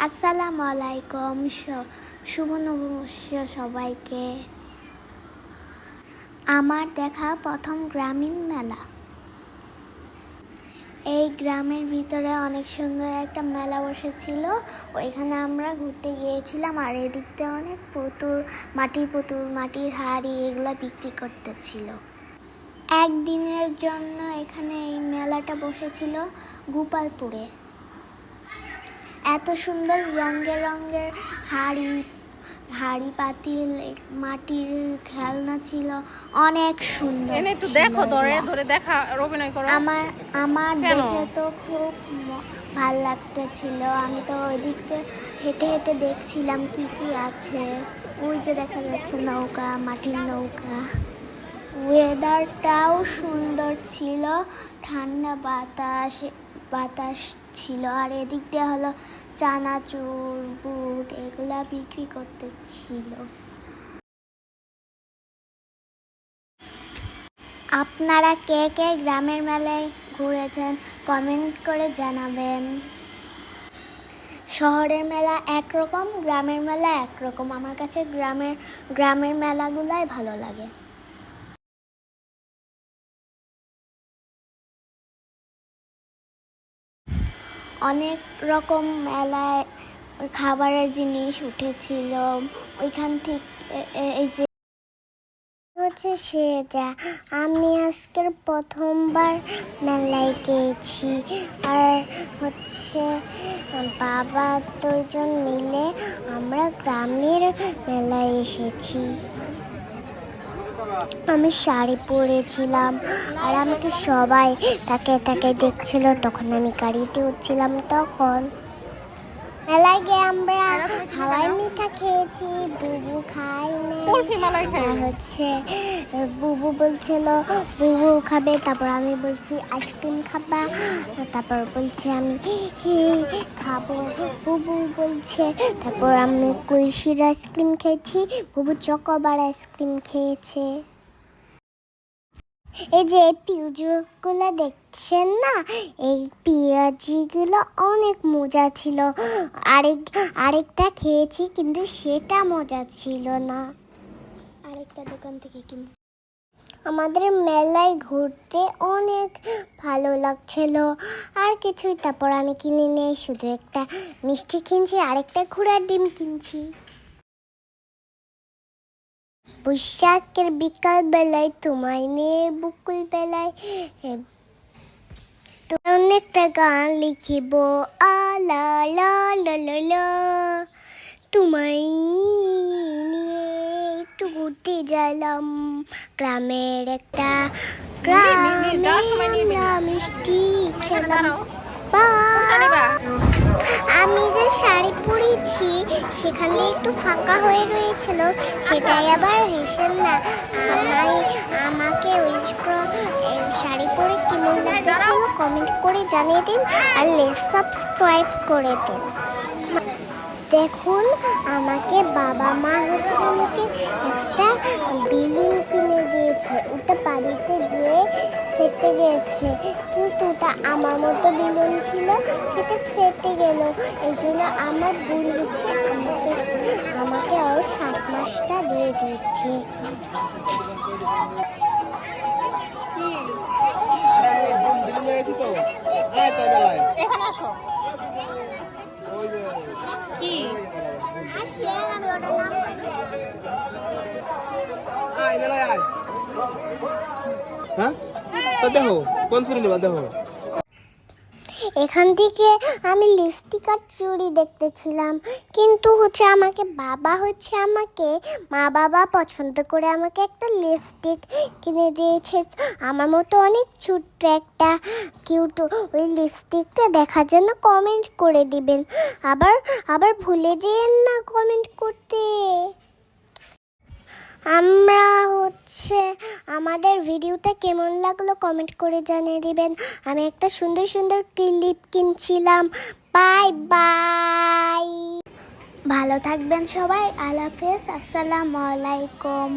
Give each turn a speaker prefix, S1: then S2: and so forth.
S1: আসসালামু আলাইকুম, শুভ নববর্ষ সবাইকে। আমার দেখা প্রথম গ্রামীণ মেলা। এই গ্রামের ভিতরে অনেক সুন্দর একটা মেলা বসেছিল। ওইখানে আমরা ঘুরতে গিয়েছিলাম, আর এদিকতে অনেক পুতুল, মাটির হাড়ি এগুলো বিক্রি করতেছিল। একদিনের জন্য এখানে এই মেলাটা বসেছিল গোপালপুরে। এত সুন্দর রঙের হাড়ি পাতিল, মাটির খেলনা ছিল, অনেক সুন্দর।
S2: একটু দেখো, ধরে ধরে দেখা, অভিনয় করো।
S1: আমার দেখে তো খুব ভাল লাগতেছিল। আমি তো ওই দিকতে হেঁটে হেঁটে দেখছিলাম কি কি আছে। ওই যে দেখা যাচ্ছে নৌকা, মাটির নৌকা। ওয়েদারটাও সুন্দর ছিল, ঠান্ডা বাতাস ছিল। আর এদিক দিয়ে হলো চানাচুর, বুট এগুলা বিক্রি করতেছিল। আপনারা কে কে গ্রামের মেলায় ঘুরেছেন কমেন্ট করে জানাবেন। শহরের মেলা একরকম, গ্রামের মেলা একরকম। আমার কাছে গ্রামের মেলাগুলাই ভালো লাগে। অনেক রকম মেলায় খাবারের জিনিস উঠেছিল। ওইখান থেকে এই যে হচ্ছে সেটা, আমি আজকের প্রথমবার মেলায় গিয়েছি। আর হচ্ছে বাবা দুজন মিলে আমরা গ্রামের মেলায় এসেছি। আমি শাড়ি পরেছিলাম, আর আমাকে সবাই তাকে দেখছিল। তখন আমি গাড়িতে উঠছিলাম। তখন মেলায় গিয়ে আমরা হাওয়াই মিঠা খেয়েছি, বুবু খাইনি। আর হচ্ছে বুবু বলছিল বুবু খাবে, তারপর আমি বলছি আইসক্রিম খাবা, তারপর বলছি আমি খাবো, বুবু বলছে। তারপর আমি কুলফির আইসক্রিম খেয়েছি, বুবু চকোবার আইসক্রিম খেয়েছে। এই যে পিউজিগুলো দেখছেন না, এই পেঁয়াজিগুলো অনেক মজা ছিল। আরেকটা খেয়েছি, কিন্তু সেটা মজা ছিল না। আরেকটা দোকান থেকে কিনছি। আমাদের মেলায় ঘুরতে অনেক ভালো লাগছিল। আর কিছুই, তারপর আমি কিনে নিয়ে শুধু একটা মিষ্টি কিনছি, আরেকটা ঘোড়ার ডিম কিনছি। বৈশাখের বিকাল বেলায় তোমায় নিয়ে বুকুল বেলায় অনেকটা গান লিখিব, আলা লা লা লা লা। তোমায় নিয়ে একটু ঘুরতে গেলাম গ্রামের একটা গ্রামে, মিষ্টি খেলাম। আমি যে শাড়ি পরেছি সেখানে একটু ফাঁকা হয়ে রয়েছিল, সেটাই আবার হেসেন না। আমাকে ওই শাড়ি পরে কেমন লাগতেছিল কমেন্ট করে জানিয়ে দিন, আর সাবস্ক্রাইব করে দিন। দেখুন, আমাকে বাবা মা হচ্ছে আমাকে একটা বেলুন কিনে দিয়েছে। ওটা বাড়িতে যেয়ে ফেটে গেছে, কিন্তু ওটা আমার মতো বেলুন ছিল, সেটা ফেটে গেল। এই জন্য আমার বোন হচ্ছে আমাকে ওই 7 মাসটা দিয়ে দিচ্ছে।
S2: এখানে আসো। কি
S3: দেখো কোন ফিরে নেবা দেখো।
S1: এখান থেকে আমি লিপস্টিক আর চুড়ি দেখতেছিলাম, কিন্তু হচ্ছে আমাকে মা বাবা পছন্দ করে আমাকে একটা লিপস্টিক কিনে দিয়েছে। আমার মতো অনেক ছোট্ট একটা কিউট ওই লিপস্টিকটা দেখার জন্য কমেন্ট করে দিবেন। আবার ভুলে যেন না কমেন্ট করতে। আমরা হচ্ছে আমাদের ভিডিওটা কেমন লাগলো কমেন্ট করে জানিয়ে দিবেন। আমি একটা সুন্দর সুন্দর ক্লিপ কিনছিলাম। বাই বাই, ভালো থাকবেন সবাই। আল্লাহ হাফেজ, আসসালামু আলাইকুম।